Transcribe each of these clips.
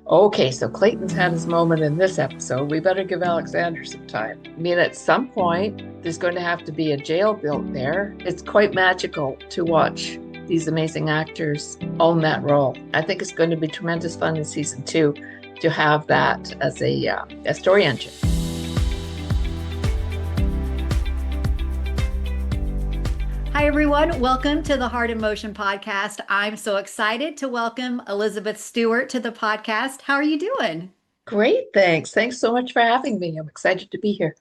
Okay, so Clayton's had his moment in this episode. We better give Alexander some time. I mean, at some point, there's going to have to be a jail built there. It's quite magical to watch these amazing actors own that role. I think it's going to be tremendous fun in season two to have that as a story engine. Hi, everyone. Welcome to the Heart in Motion podcast. I'm so excited to welcome Elizabeth Stewart to the podcast. How are you doing? Great, thanks. Thanks so much for having me. I'm excited to be here.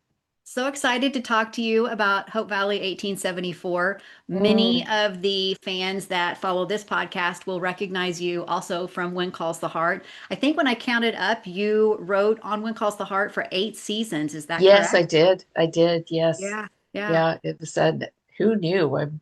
So excited to talk to you about Hope Valley 1874. Many Mm, of the fans that follow this podcast will recognize you also from When Calls the Heart. I think when I counted up, you wrote on When Calls the Heart for 8 seasons. Is that yes, I correct? did. I did. Yes. Yeah, yeah. Yeah, it was said. Who knew?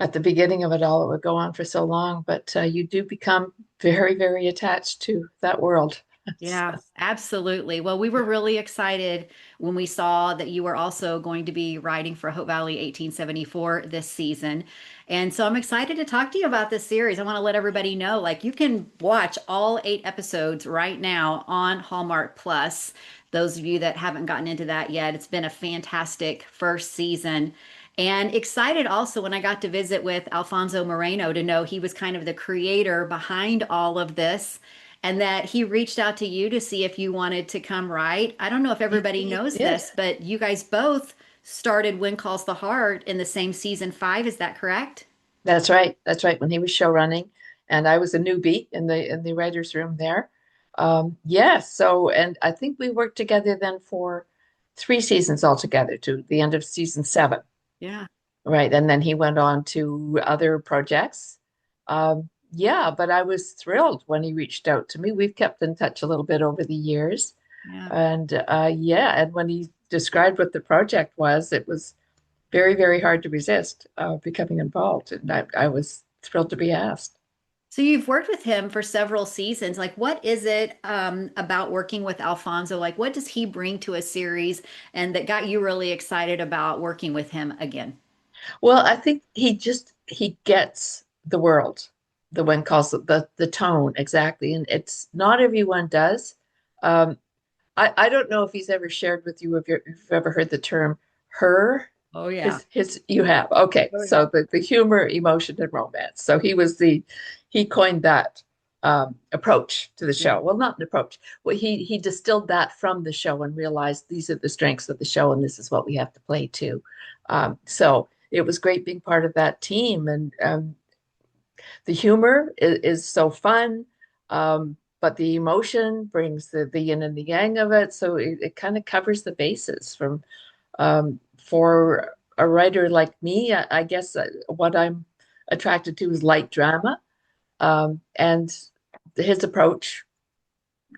At the beginning of it all, it would go on for so long, but you do become very, very attached to that world. Yeah, absolutely. Well, we were really excited when we saw that you were also going to be writing for Hope Valley 1874 this season. And so I'm excited to talk to you about this series. I want to let everybody know like you can watch all 8 episodes right now on Hallmark Plus. Those of you that haven't gotten into that yet, it's been a fantastic first season. And excited also when I got to visit with Alfonso Moreno to know he was kind of the creator behind all of this and that he reached out to you to see if you wanted to come write. I don't know if everybody He knows did. this, but you guys both started When Calls the Heart in the same season 5. Is that correct? That's right. That's right. When he was show running, and I was a newbie in the writers' room there. Yes. So, and I think we worked together then for 3 seasons altogether to the end of season 7. Yeah. Right. And then he went on to other projects. Yeah, but I was thrilled when he reached out to me. We've kept in touch a little bit over the years. Yeah. And yeah, and when he described what the project was, it was very, very hard to resist becoming involved. And I was thrilled to be asked. So you've worked with him for several seasons. Like, what is it about working with Alfonso? Like, what does he bring to a series and that got you really excited about working with him again? Well, I think he gets the world, the one calls it the tone exactly. And it's not everyone does. Um, I don't know if he's ever shared with you if you've ever heard the term her. Oh, yeah. His you have. Okay. Oh, yeah. So the humor, emotion, and romance. So he coined that approach to the Yeah. show. Well, not an approach. Well, he distilled that from the show and realized these are the strengths of the show and this is what we have to play to. So it was great being part of that team. And the humor is so fun. But the emotion brings the yin and the yang of it. So it kind of covers the bases from for a writer like me. I guess what I'm attracted to is light drama. And his approach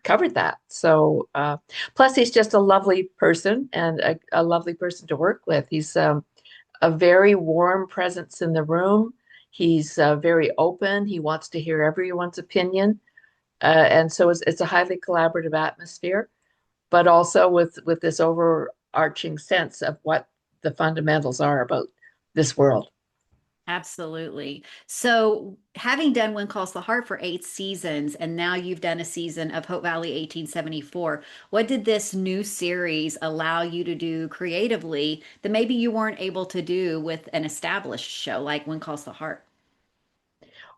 covered that. So plus he's just a lovely person and a lovely person to work with. He's a very warm presence in the room. He's very open. He wants to hear everyone's opinion. And so it's a highly collaborative atmosphere, but also with this overarching sense of what the fundamentals are about this world. Absolutely. So, having done When Calls the Heart for 8 seasons, and now you've done a season of Hope Valley 1874, what did this new series allow you to do creatively that maybe you weren't able to do with an established show like When Calls the Heart?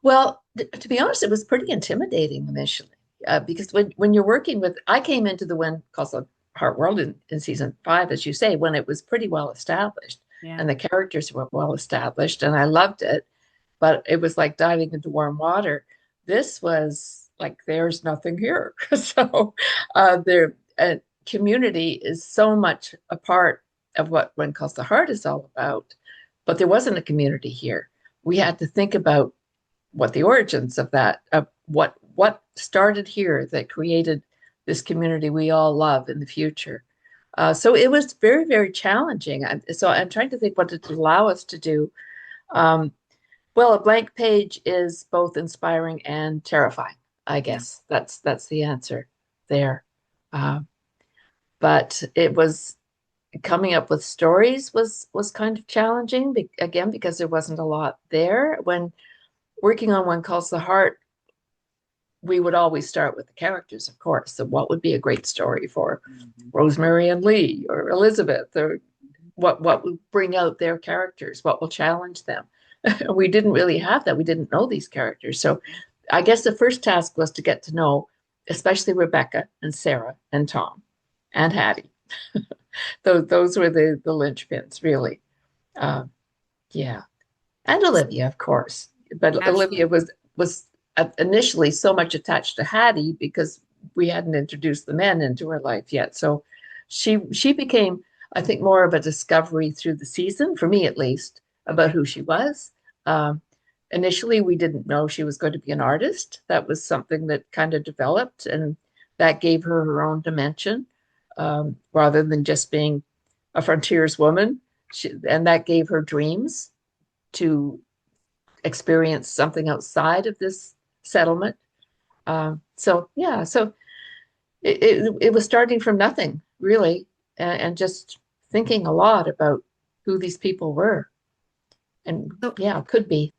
Well, to be honest, it was pretty intimidating initially because when you're working with, I came into the When Calls the Heart world in season 5, as you say, when it was pretty well established Yeah. and the characters were well established, and I loved it, but it was like diving into warm water. This was like there's nothing here. So their community is so much a part of what When Calls the Heart is all about, but there wasn't a community here. We had to think about what the origins of that, what started here that created this community we all love in the future. So it was very, very challenging. So I'm trying to think what it allow us to do. Um, well, a blank page is both inspiring and terrifying. I Yeah. guess that's the answer there. Uh, but it was coming up with stories was kind of challenging again because there wasn't a lot there. When working on One Calls the Heart, we would always start with the characters, of course. So what would be a great story for Mhm. Rosemary and Lee or Elizabeth, or what would bring out their characters? What will challenge them? We didn't really have that. We didn't know these characters. So I guess the first task was to get to know, especially Rebecca and Sarah and Tom and Hattie. Those were the linchpins, really. Uh, yeah, and Olivia, of course. But Olivia Absolutely. was initially so much attached to Hattie because we hadn't introduced the men into her life yet. So she became, I think, more of a discovery through the season, for me at least, about Okay. who she was. Um, Initially, we didn't know she was going to be an artist. That was something that kind of developed, and that gave her her own dimension, rather than just being a frontierswoman. And that gave her dreams to experience something outside of this settlement. So yeah, so it was starting from nothing really, and just thinking a lot about who these people were, and So yeah, could be.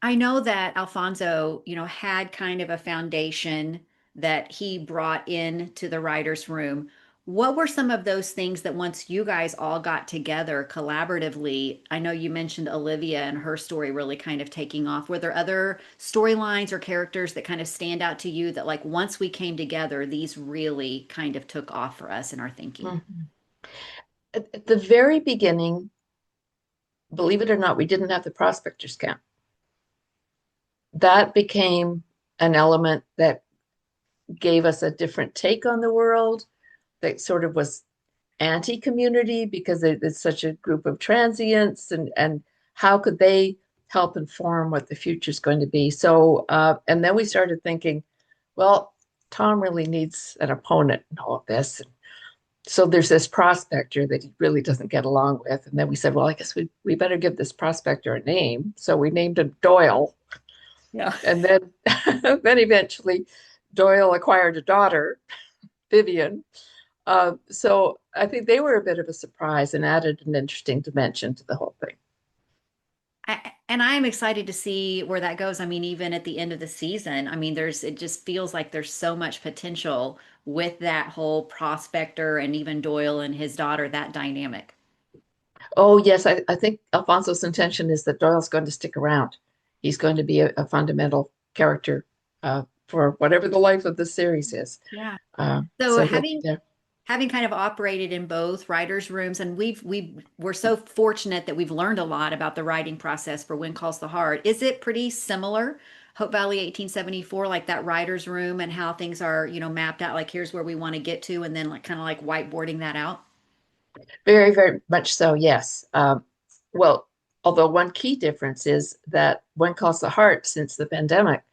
I know that Alfonso, had kind of a foundation that he brought in to the writer's room. What were some of those things that once you guys all got together collaboratively? I know you mentioned Olivia and her story really kind of taking off. Were there other storylines or characters that kind of stand out to you that, like, once we came together, these really kind of took off for us in our thinking? Mhm. At the very beginning, believe it or not, we didn't have the prospectors camp. That became an element that gave us a different take on the world, that sort of was anti-community because it's such a group of transients, and how could they help inform what the future is going to be. So and then we started thinking, well, Tom really needs an opponent in all of this. So there's this prospector that he really doesn't get along with, and then we said, well, I guess we better give this prospector a name. So we named him Doyle. Yeah. And then then eventually Doyle acquired a daughter, Vivian. So I think they were a bit of a surprise and added an interesting dimension to the whole thing. And I'm excited to see where that goes. I mean, even at the end of the season, I mean, it just feels like there's so much potential with that whole prospector and even Doyle and his daughter, that dynamic. Oh, yes, I think Alfonso's intention is that Doyle's going to stick around. He's going to be a fundamental character for whatever the life of the series is. Yeah. Uh, So so he'll be there. having kind of operated in both writers' rooms, and we're so fortunate that we've learned a lot about the writing process for When Calls the Heart. Is it pretty similar, Hope Valley 1874, like that writer's room and how things are, mapped out? Like here's where we want to get to, and then like kind of like whiteboarding that out. Very, very much so, yes. Well, although one key difference is that One Calls the Heart, since the pandemic,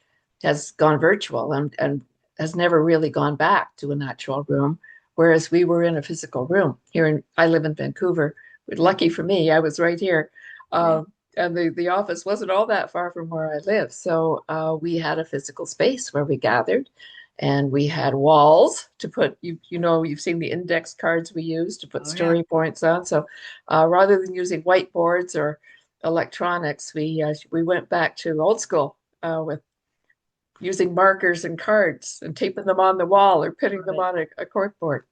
has gone virtual and has never really gone back to a natural room, whereas we were in a physical room. I live in Vancouver. Lucky for me, I was right here. Yeah. And the office wasn't all that far from where I live. So we had a physical space where we gathered, and we had walls to put, you've seen the index cards we use to put Oh yeah. story points on. So rather than using whiteboards or electronics, we went back to old school with using markers and cards and taping them on the wall or putting Love them it. on a cork board.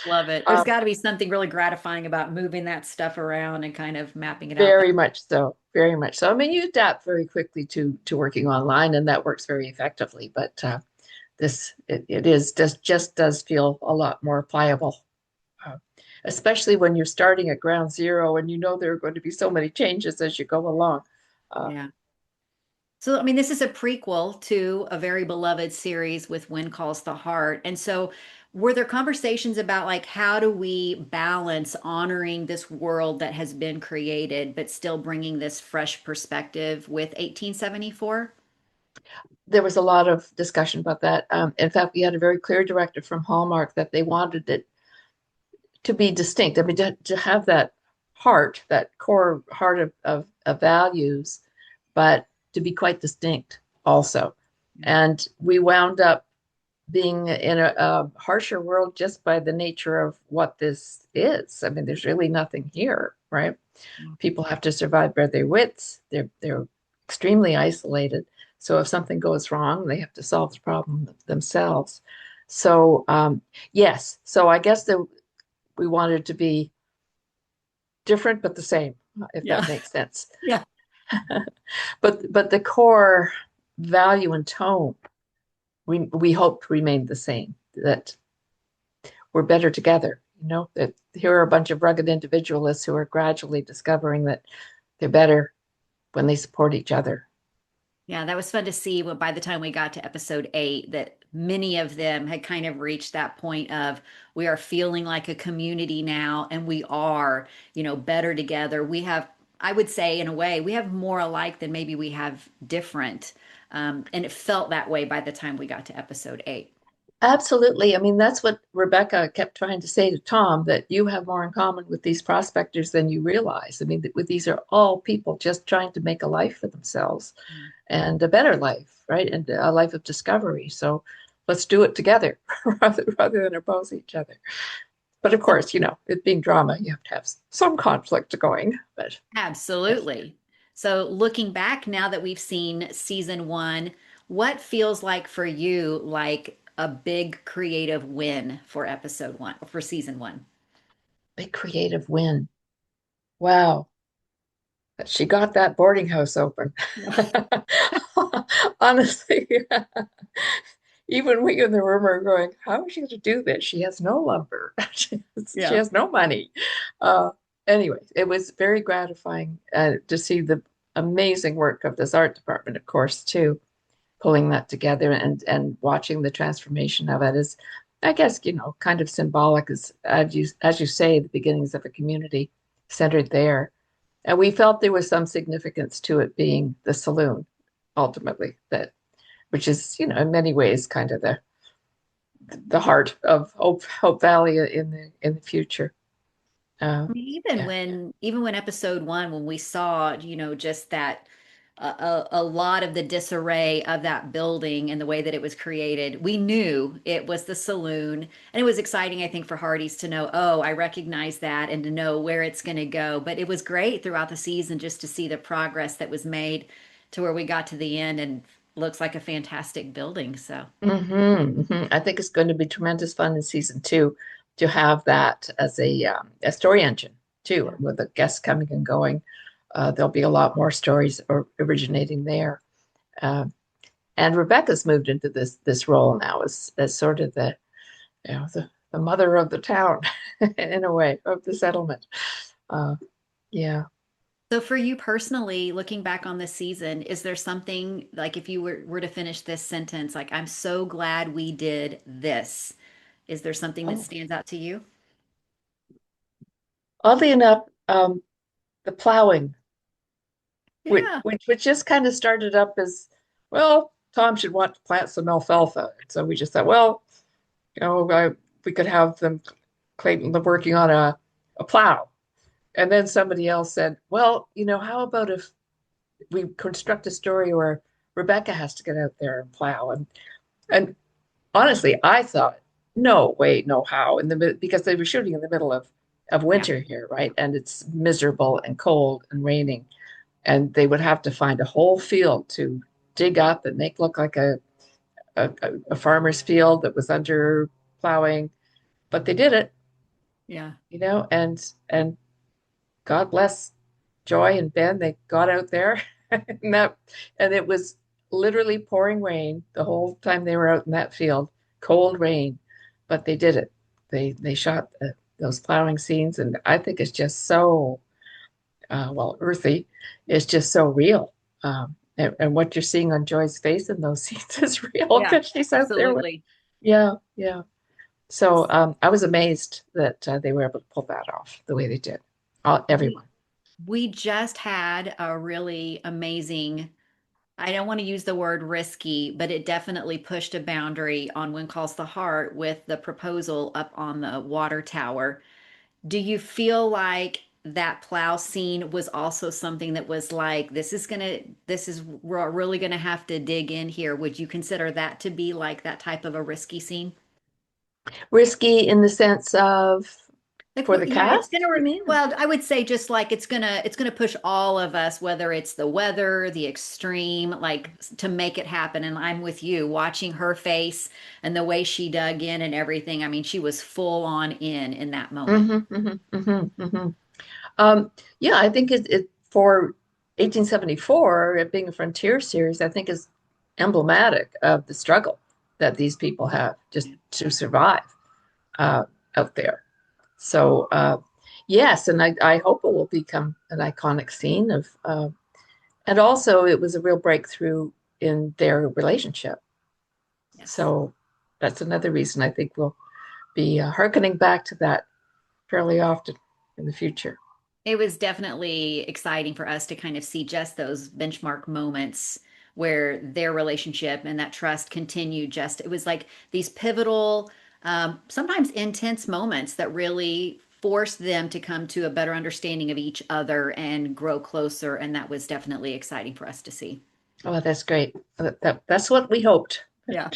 Love it. There's um, got to be something really gratifying about moving that stuff around and kind of mapping it out. Very much so, very much so. I mean, you adapt very quickly to working online, and that works very effectively. But it is just does feel a lot more pliable, uh, especially when you're starting at ground zero and you know there are going to be so many changes as you go along. Uh, Yeah. So, I mean, this is a prequel to a very beloved series with When Calls the Heart. And so, were there conversations about like how do we balance honoring this world that has been created, but still bringing this fresh perspective with 1874? there was a lot of discussion about that. In fact, we had a very clear directive from Hallmark that they wanted it to be distinct. I mean, to have that heart, that core heart of values, but to be quite distinct also. And we wound up being in a harsher world just by the nature of what this is. I mean, there's really nothing here, right? People have to survive by their wits. They're extremely isolated. So if something goes wrong, they have to solve the problem themselves. So yes, so I guess that we wanted to be different but the same, if Yeah. that makes sense. Yeah. But the core value and tone we hope remained the same. That we're better together. That here are a bunch of rugged individualists who are gradually discovering that they're better when they support each other. Yeah, that was fun to see by the time we got to episode 8 that many of them had kind of reached that point of we are feeling like a community now and we are, better together. We have, I would say, in a way, we have more alike than maybe we have different. And it felt that way by the time we got to episode 8. Absolutely. I mean, that's what Rebecca kept trying to say to Tom, that you have more in common with these prospectors than you realize. I mean, these are all people just trying to make a life for themselves and a better life, right? And a life of discovery. So let's do it together rather than oppose each other. But of So course, it being drama, you have to have some conflict going. But yes. absolutely. So looking back now that we've seen season 1, what feels like for you like a big creative win for episode 1, for season 1? Big creative win. Wow. She got that boarding house open. Honestly, even we in the room are going, how is she going to do this? She has no lumber. She Yeah. has no money. Uh, anyway, it was very gratifying to see the amazing work of this art department, of course, too, pulling that together and watching the transformation of it is, I guess, kind of symbolic as you say, the beginnings of a community centered there. And we felt there was some significance to it being the saloon, ultimately, that which is, in many ways, kind of the heart of Hope Valley in the future. I mean, even Yeah. when episode 1, when we saw, just that a lot of the disarray of that building and the way that it was created, we knew it was the saloon. And it was exciting, I think, for Hearties to know, oh, I recognize that and to know where it's going to go. But it was great throughout the season just to see the progress that was made to where we got to the end and looks like a fantastic building. So, I think it's going to be tremendous fun in season 2 to have that as a story engine too, yeah. with the guests coming and going. There'll be a lot more stories originating there. Um, and Rebecca's moved into this role now as sort of the mother of the town in a way of the settlement. Uh, yeah. So for you personally, looking back on this season, is there something like if you were to finish this sentence, like, I'm so glad we did this? Is there something that Oh. stands out to you? Oddly enough, the plowing, Yeah. which just kind of started up as, well, Tom should want to plant some alfalfa. So we just thought, well, we could have them, Clayton, working on a plow. And then somebody else said, well, how about if we construct a story where Rebecca has to get out there and plow? And honestly, I thought, no way, no how, because they were shooting in the middle of Yeah. winter here, right? And it's miserable and cold and raining, and they would have to find a whole field to dig up and make look like a, a farmer's field that was under plowing, but they did it, Yeah. and God bless Joy and Ben. They got out there, and it was literally pouring rain the whole time they were out in that field, cold rain, but they did it. They shot those plowing scenes, and I think it's just so earthy. It's just so real. And what you're seeing on Joy's face in those scenes is real Yeah. because she's out there with, Absolutely. yeah, yeah. So I was amazed that they were able to pull that off the way they did. We Everyone. we just had a really amazing, I don't want to use the word risky, but it definitely pushed a boundary on When Calls the Heart with the proposal up on the water tower. Do you feel like that plow scene was also something that was like, we're really gonna have to dig in here? Would you consider that to be like that type of a risky scene? Risky in the sense of, Like For the yeah, it's cast, gonna you mean? well, I would say just like it's gonna push all of us, whether it's the weather, the extreme, like to make it happen. And I'm with you, watching her face and the way she dug in and everything. I mean, she was full on in that moment. Mm-hmm, mm-hmm, mm-hmm, mm-hmm. Um, yeah, I think it for 1874, it being a frontier series, I think is emblematic of the struggle that these people have just to survive uh, out there. So yes, and I hope it will become an iconic scene of, and also it was a real breakthrough in their relationship. Yes. So that's another reason I think we'll be hearkening back to that fairly often in the future. It was definitely exciting for us to kind of see just those benchmark moments where their relationship and that trust continued. Just it was like these pivotal, sometimes intense moments that really forced them to come to a better understanding of each other and grow closer. And that was definitely exciting for us to see. Oh, that's great. That's what we hoped. Yeah.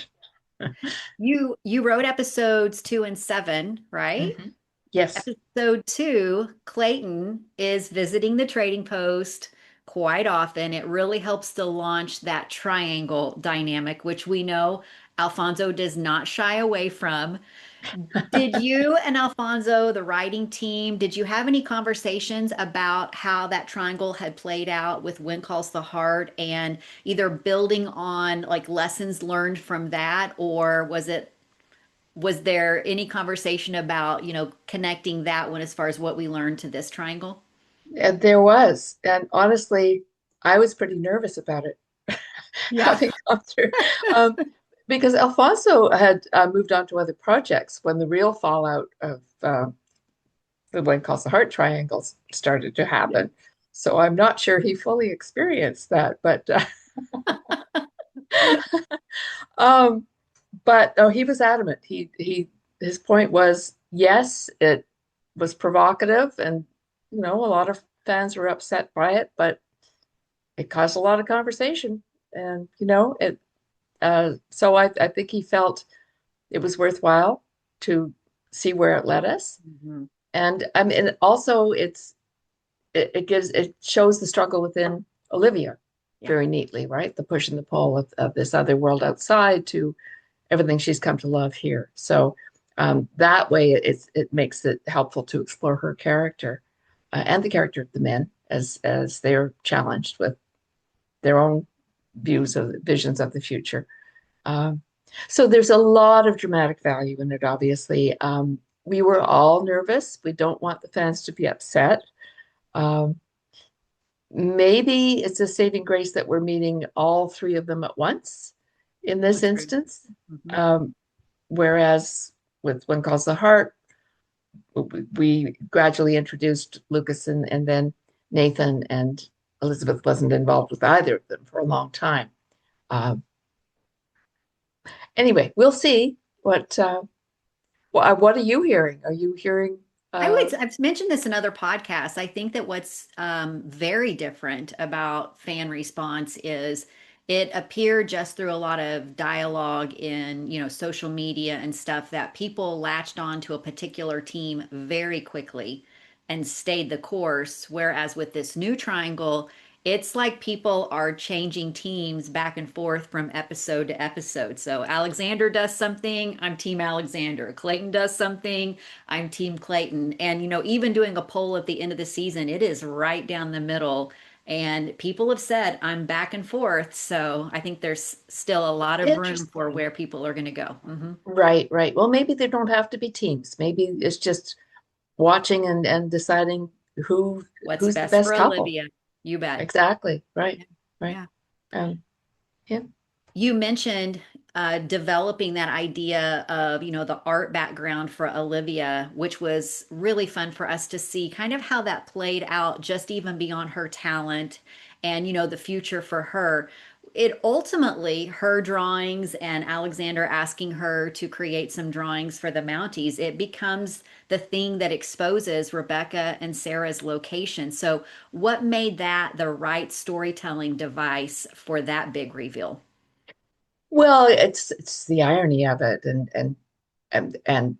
You wrote episodes 2 and 7, right? Mhm. Yes. Episode 2, Clayton is visiting the trading post quite often. It really helps to launch that triangle dynamic, which we know Alfonso does not shy away from. Did you and Alfonso, the writing team, did you have any conversations about how that triangle had played out with When Calls the Heart and either building on like lessons learned from that, or was there any conversation about, connecting that one as far as what we learned to this triangle? And there was. And honestly, I was pretty nervous about it, Yeah. having gone through, um, because Alfonso had moved on to other projects when the real fallout of the one calls the heart triangles started to Yeah. happen. So I'm not sure he fully experienced that, um, but no, he was adamant. His point was yes, it was provocative, and a lot of fans were upset by it, but it caused a lot of conversation, and it. So I think he felt it was worthwhile to see where it led us, Mhm. and I mean also it shows the struggle within Olivia Yeah. very neatly, right? The push and the pull of this other world outside to everything she's come to love here. So that way, it makes it helpful to explore her character and the character of the men as they're challenged with their own views of visions of the future. Um, so there's a lot of dramatic value in it. Obviously, we were all nervous. We don't want the fans to be upset. Um, Maybe it's a saving grace that we're meeting all three of them at once in this That's true. instance. Mhm. Um, Whereas with One Calls the Heart, we gradually introduced Lucas and then Nathan, and Elizabeth wasn't involved with either of them for a long time. Um, anyway, we'll see what are you hearing? Are you hearing? I've mentioned this in other podcasts. I think that what's very different about fan response is it appeared just through a lot of dialogue in, social media and stuff that people latched on to a particular team very quickly and stayed the course. Whereas with this new triangle, it's like people are changing teams back and forth from episode to episode. So Alexander does something, I'm Team Alexander. Clayton does something, I'm Team Clayton. And, even doing a poll at the end of the season, it is right down the middle. And people have said I'm back and forth. So I think there's still a lot of room for Interesting. where people are going to go. Hmm. Right, right. Well, maybe they don't have to be teams. Maybe it's just watching and deciding who What's who's the best best for couple. Olivia? You bet. Exactly. Right. Yeah. Right. Yeah. Um, yeah. You mentioned developing that idea of, the art background for Olivia, which was really fun for us to see kind of how that played out just even beyond her talent and, the future for her. It ultimately, her drawings and Alexander asking her to create some drawings for the Mounties, it becomes the thing that exposes Rebecca and Sarah's location. So, what made that the right storytelling device for that big reveal? Well, it's the irony of it, and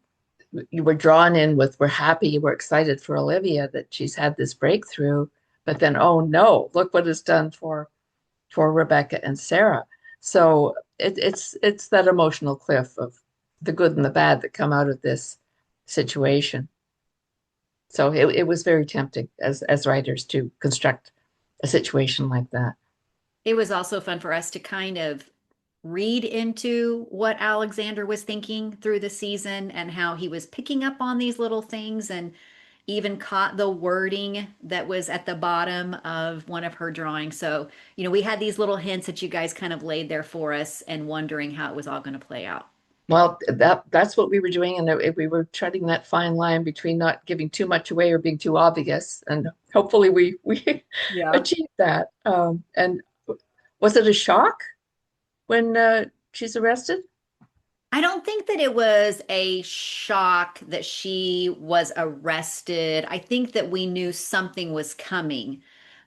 you were drawn in with, we're happy, we're excited for Olivia that she's had this breakthrough, but then, oh no, look what it's done for Rebecca and Sarah. So it's that emotional cliff of the good and the bad that come out of this situation. So it was very tempting as writers to construct a situation like that. It was also fun for us to kind of read into what Alexander was thinking through the season and how he was picking up on these little things and even caught the wording that was at the bottom of one of her drawings. So, we had these little hints that you guys kind of laid there for us and wondering how it was all going to play out. Well, that's what we were doing, and we were treading that fine line between not giving too much away or being too obvious, and hopefully we Yeah. achieved that. And was it a shock when she's arrested? I don't think that it was a shock that she was arrested. I think that we knew something was coming,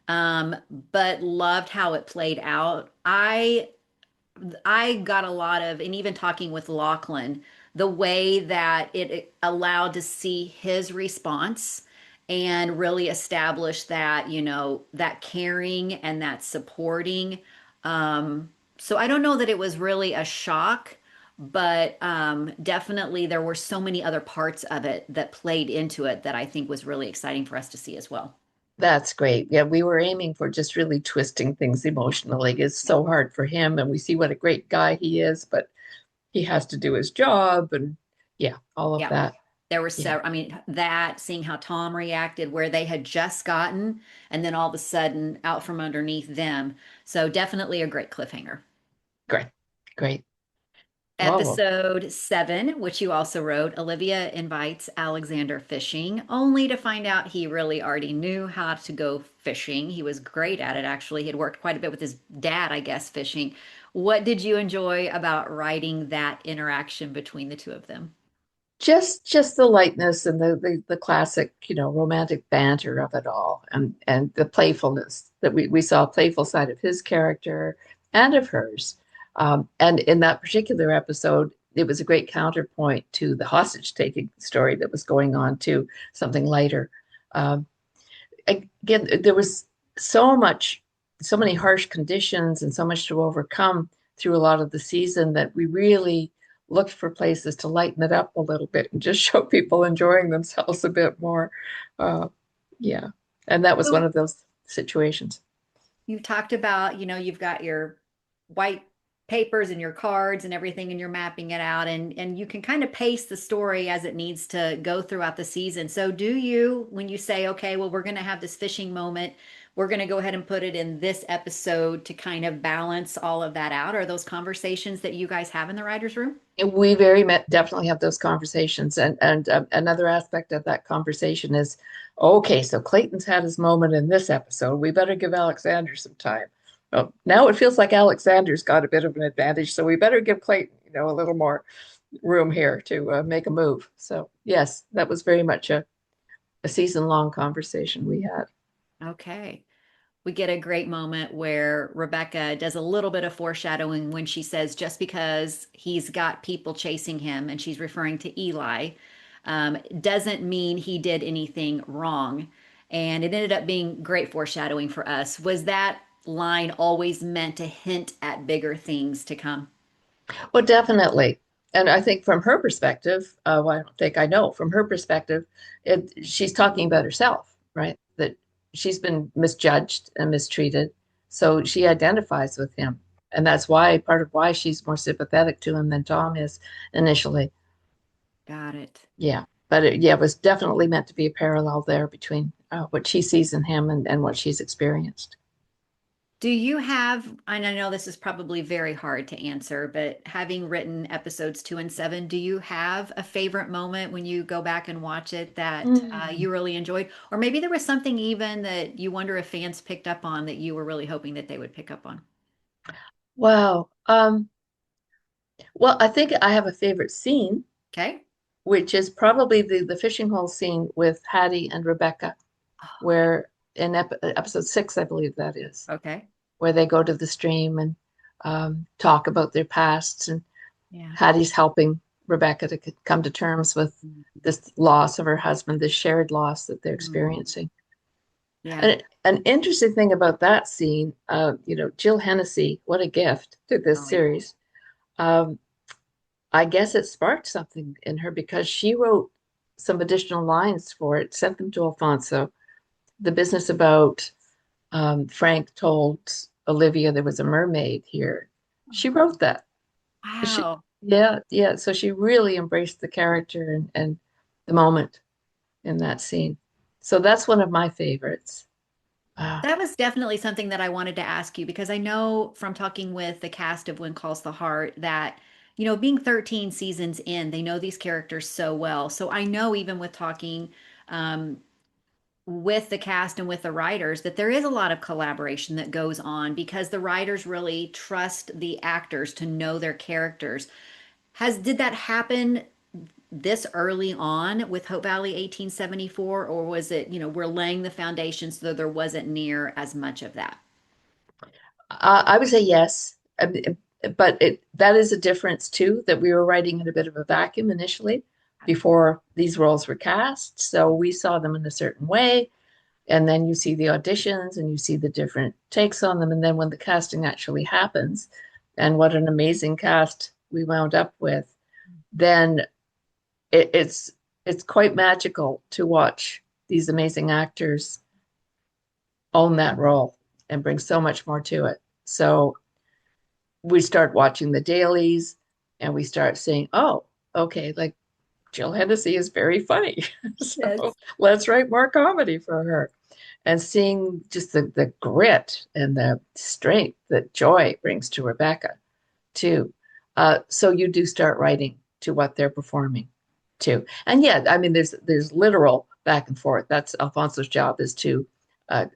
um, but loved how it played out. I got a lot of, and even talking with Lachlan, the way that it allowed to see his response and really establish that, that caring and that supporting. So I don't know that it was really a shock, but definitely there were so many other parts of it that played into it that I think was really exciting for us to see as well. That's great. Yeah, we were aiming for just really twisting things emotionally. It's so hard for him, and we see what a great guy he is, but he has to do his job, and yeah, all of Yeah. that. There were Yeah, several, I mean, that seeing how Tom reacted, where they had just gotten, and then all of a sudden out from underneath them. So definitely a great cliffhanger. great, great. Oh, well, Episode 7, which you also wrote, Olivia invites Alexander fishing, only to find out he really already knew how to go fishing. He was great at it, actually. He had worked quite a bit with his dad, I guess, fishing. What did you enjoy about writing that interaction between the two of them? just the lightness and the classic, romantic banter of it all, and the playfulness that we saw a playful side of his character and of hers. And in that particular episode, it was a great counterpoint to the hostage taking story that was going on to something lighter. Um, Again, there was so much, so many harsh conditions and so much to overcome through a lot of the season that we really looked for places to lighten it up a little bit and just show people enjoying themselves a bit more. Uh, yeah. And that was one So of those situations. you talked about, you've got your white papers and your cards and everything, and you're mapping it out, and you can kind of pace the story as it needs to go throughout the season. So do you, when you say, okay, well, we're going to have this fishing moment, we're going to go ahead and put it in this episode to kind of balance all of that out? Are those conversations that you guys have in the writer's room? And definitely have those conversations. And another aspect of that conversation is, okay, so Clayton's had his moment in this episode. We better give Alexander some time. Well, now it feels like Alexander's got a bit of an advantage, so we better give Clayton, a little more room here to make a move. So yes, that was very much a season-long conversation we had. Okay. We get a great moment where Rebecca does a little bit of foreshadowing when she says, just because he's got people chasing him, and she's referring to Eli, doesn't mean he did anything wrong. And it ended up being great foreshadowing for us. Was that line always meant to hint at bigger things to come? Well, definitely. And I think from her perspective, well, I don't think I know from her perspective, she's talking about herself, right? That she's been misjudged and mistreated. So she identifies with him. And that's why part of why she's more sympathetic to him than Tom is initially. Got it. Yeah. But it was definitely meant to be a parallel there between what she sees in him and what she's experienced. Do you have, and I know this is probably very hard to answer, but having written episodes 2 and 7, do you have a favorite moment when you go back and watch it that Mm. you really enjoyed? Or maybe there was something even that you wonder if fans picked up on that you were really hoping that they would pick up on? Wow. Well, I think I have a favorite scene, Okay. which is probably the fishing hole scene with Hattie and Rebecca, where in episode 6, I believe that is, Okay. where they go to the stream and talk about their pasts, and Yeah. Hattie's helping. Rebecca to come to terms with this loss of her husband, this shared loss that they're Mhm. experiencing. Yeah. And an interesting thing about that scene, Jill Hennessy, what a gift to this Oh, yeah. series. Um, I guess it sparked something in her because she wrote some additional lines for it, sent them to Alfonso. The business about Frank told Olivia there was a mermaid here. She wrote that. She, Wow. yeah, yeah. So she really embraced the character and the moment in that scene. So that's one of my favorites. Ah, That was definitely something that I wanted to ask you because I know from talking with the cast of When Calls the Heart that, being 13 seasons in, they know these characters so well. So I know even with talking um, with the cast and with the writers that there is a lot of collaboration that goes on because the writers really trust the actors to know their characters. Did that happen this early on with Hope Valley 1874, or was it, we're laying the foundation so there wasn't near as much of that? I would say yes. But that is a difference too, that we were writing in a bit of a vacuum initially before these roles were cast. So we saw them in a certain way. And then you see the auditions and you see the different takes on them. And then when the casting actually happens, and what an amazing cast we wound up with, then it's quite magical to watch these amazing actors own that role and bring so much more to it. So we start watching the dailies and we start saying, oh, okay, like Jill Hennessy is very funny. So Yes. let's write more comedy for her. And seeing just the grit and the strength that Joy brings to Rebecca, too. So you do start writing to what they're performing, too. And yeah, I mean, there's literal back and forth. That's Alfonso's job is to uh,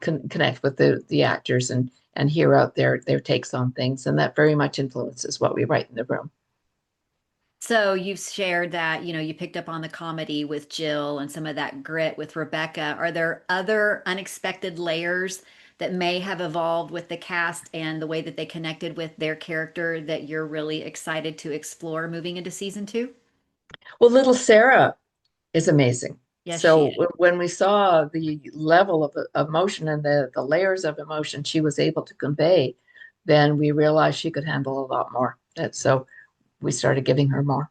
connect with the actors and hear out their takes on things, and that very much influences what we write in the room. So you've shared that, you picked up on the comedy with Jill and some of that grit with Rebecca. Are there other unexpected layers that may have evolved with the cast and the way that they connected with their character that you're really excited to explore moving into season two? Well, little Sarah is amazing. Yes, she So is. when we saw the level of emotion and the layers of emotion she was able to convey, then we realized she could handle a lot more. And so we started giving her more.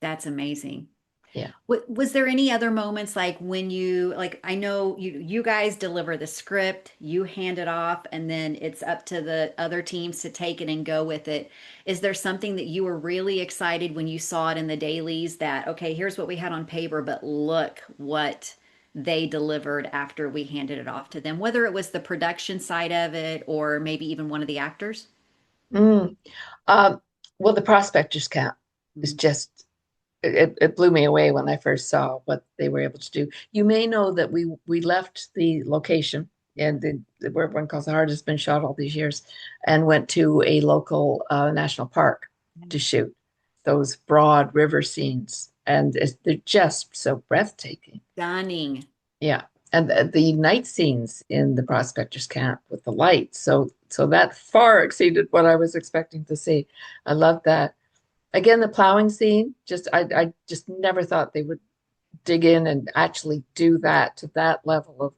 That's amazing. Yeah. Was there any other moments like when like I know you guys deliver the script, you hand it off, and then it's up to the other teams to take it and go with it. Is there something that you were really excited when you saw it in the dailies that, okay, here's what we had on paper, but look what they delivered after we handed it off to them, whether it was the production side of it or maybe even one of the actors? Mm. Um, well, the prospectors camp is Mhm. just it blew me away when I first saw what they were able to do. You may know that we left the location and where one calls the heart has been shot all these years, and went to a local national park to shoot those broad river scenes, and they're just so breathtaking. Stunning. Yeah, and the night scenes in the prospectors camp with the lights, so that far exceeded what I was expecting to see. I love that. Again, the plowing scene, just I just never thought they would dig in and actually do that to that level of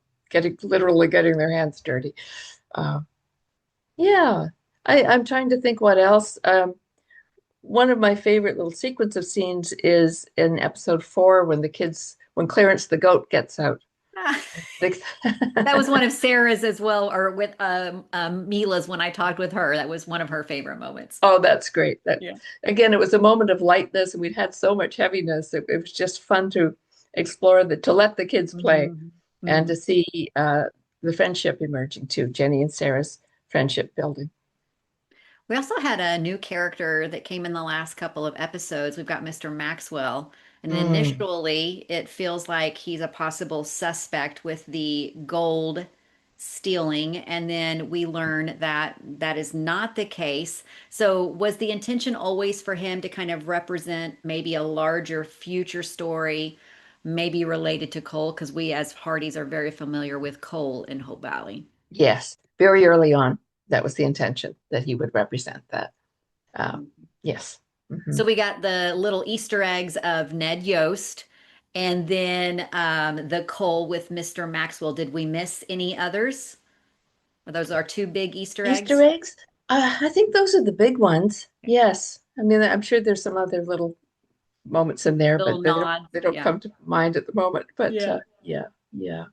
literally getting their hands dirty. Uh, yeah, I'm trying to think what else. One of my favorite little sequence of scenes is in episode 4 when Clarence the goat gets out. That was one of Sarah's as well, or with Mila's when I talked with her. That was one of her favorite moments. Oh, that's great. That Yeah. again, it was a moment of lightness, and we'd had so much heaviness. It was just fun to explore to let the kids play Mhm. and Mhm. to see the friendship emerging too, Jenny and Sarah's friendship building. We also had a new character that came in the last couple of episodes. We've got Mr. Maxwell, and Mm, initially it feels like he's a possible suspect with the gold stealing, and then we learn that that is not the case. So, was the intention always for him to kind of represent maybe a larger future story, maybe related to coal? Because we as Hearties are very familiar with coal in Hope Valley. yes, very early on, that was the intention that he would represent that. Um, yes. Mhm. So we got the little Easter eggs of Ned Yost and then the Cole with Mr. Maxwell. Did we miss any others? Those are two big Easter Easter eggs. eggs? I think those are the big ones. Yes. I mean, I'm sure there's some other little moments in there, Little but nods. they don't Yeah. come to mind at the moment. But Yeah. yeah, yeah.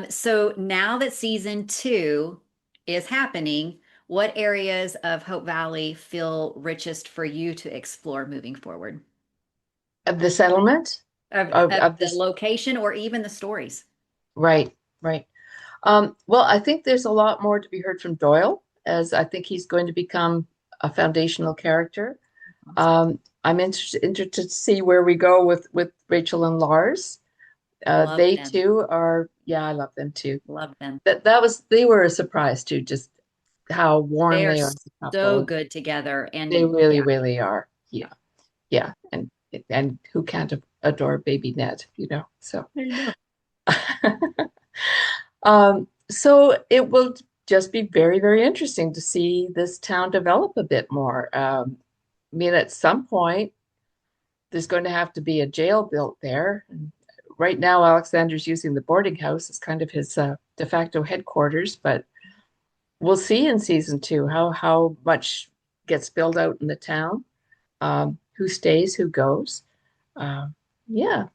So now that season two is happening, what areas of Hope Valley feel richest for you to explore moving forward? Of the settlement Of of the this, location or even the stories? right, right. Well, I think there's a lot more to be heard from Doyle, as I think he's going to become a foundational character. Awesome. I'm interested to see where we go with Rachel and Lars. Love They them. too are, yeah, I love them too. Love them. They were a surprise too, just how warm They are they are as a couple. so And good together. they And really, yeah, really are. yeah. Yeah, yeah. And who can't adore baby Ned, you know? So I know. so it will just be very, very interesting to see this town develop a bit more. I mean, at some point, there's going to have to be a jail built there. And right now, Alexander's using the boarding house as kind of his de facto headquarters, but we'll see in season two how much gets built out in the town, who stays, who goes. Um, yeah.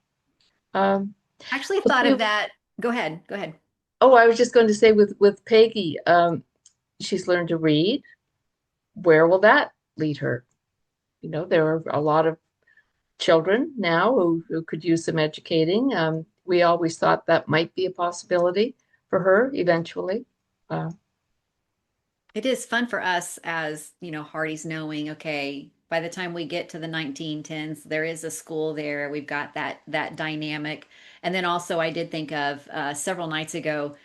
Um, I actually we'll thought see. of that. Go ahead. Go ahead. Oh, I was just going to say with Peggy, she's learned to read. Where will that lead her? You know, there are a lot of children now who could use some educating. We always thought that might be a possibility for her eventually. Uh, It is fun for us as, Hearties knowing, okay, by the time we get to the 1910s, there is a school there. We've got that dynamic. And then also I did think of several nights ago,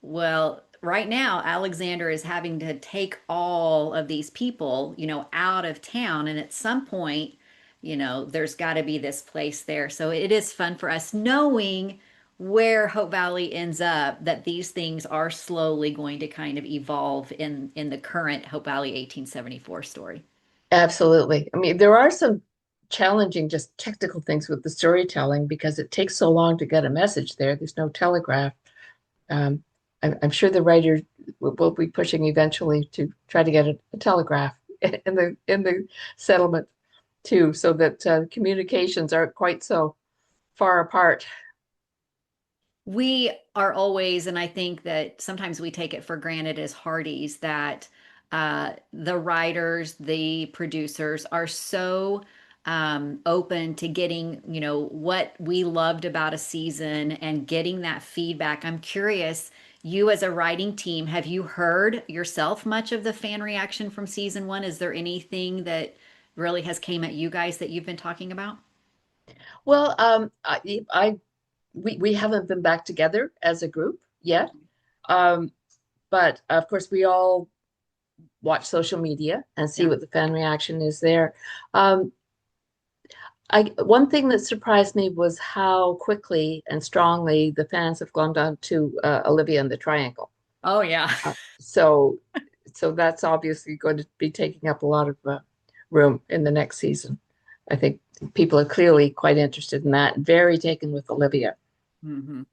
well, right now Alexander is having to take all of these people, out of town. And at some point, there's got to be this place there. So it is fun for us knowing where Hope Valley ends up, that these things are slowly going to kind of evolve in the current Hope Valley 1874 story. Absolutely. I mean, there are some challenging, just technical things with the storytelling because it takes so long to get a message there. There's no telegraph. Um, I'm sure the writer will be pushing eventually to try to get a telegraph in the settlement too, so that communications aren't quite so far apart. We are always, and I think that sometimes we take it for granted as Hearties that the writers, the producers are so open to getting, what we loved about a season and getting that feedback. I'm curious, you as a writing team, have you heard yourself much of the fan reaction from season one? Is there anything that really has came at you guys that you've been talking about? Well, we haven't been back together as a group yet, um, but of course we all watch social media and see Yeah. what the fan reaction is there. Um, one thing that surprised me was how quickly and strongly the fans have gone down to Olivia and the Triangle. Oh, yeah. Uh, so, so that's obviously going to be taking up a lot of room in the next season. I think people are clearly quite interested in that, very taken with Olivia. hmm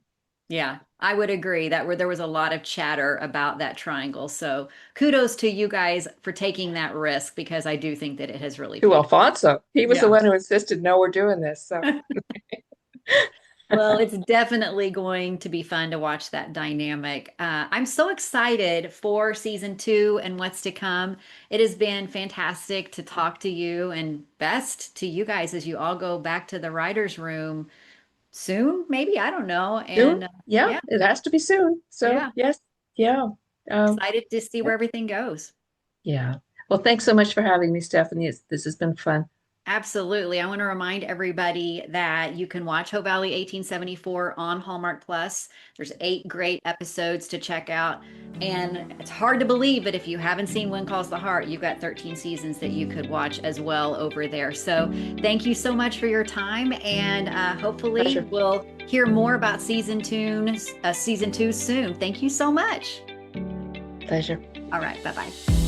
Yeah, I would agree that where there was a lot of chatter about that triangle. So kudos to you guys for taking that risk because I do think that it has really To paid. Alfonso, he was the Yeah. one who insisted, no, we're doing this. So, Well, it's definitely going to be fun to watch that dynamic. I'm so excited for season two and what's to come. It has been fantastic to talk to you and best to you guys as you all go back to the writer's room soon, maybe. I don't know. soon, And yeah, yeah, it has to be soon. So, yeah, yes, yeah. Um, excited to see where everything goes. Yeah. Well, thanks so much for having me, Stephanie. This has been fun. Absolutely. I want to remind everybody that you can watch Hope Valley 1874 on Hallmark Plus. There's 8 great episodes to check out. And it's hard to believe, but if you haven't seen When Calls the Heart, you've got 13 seasons that you could watch as well over there. So thank you so much for your time. And hopefully Pleasure. we'll hear more about season two soon. Thank you so much. Pleasure. All right. Bye bye.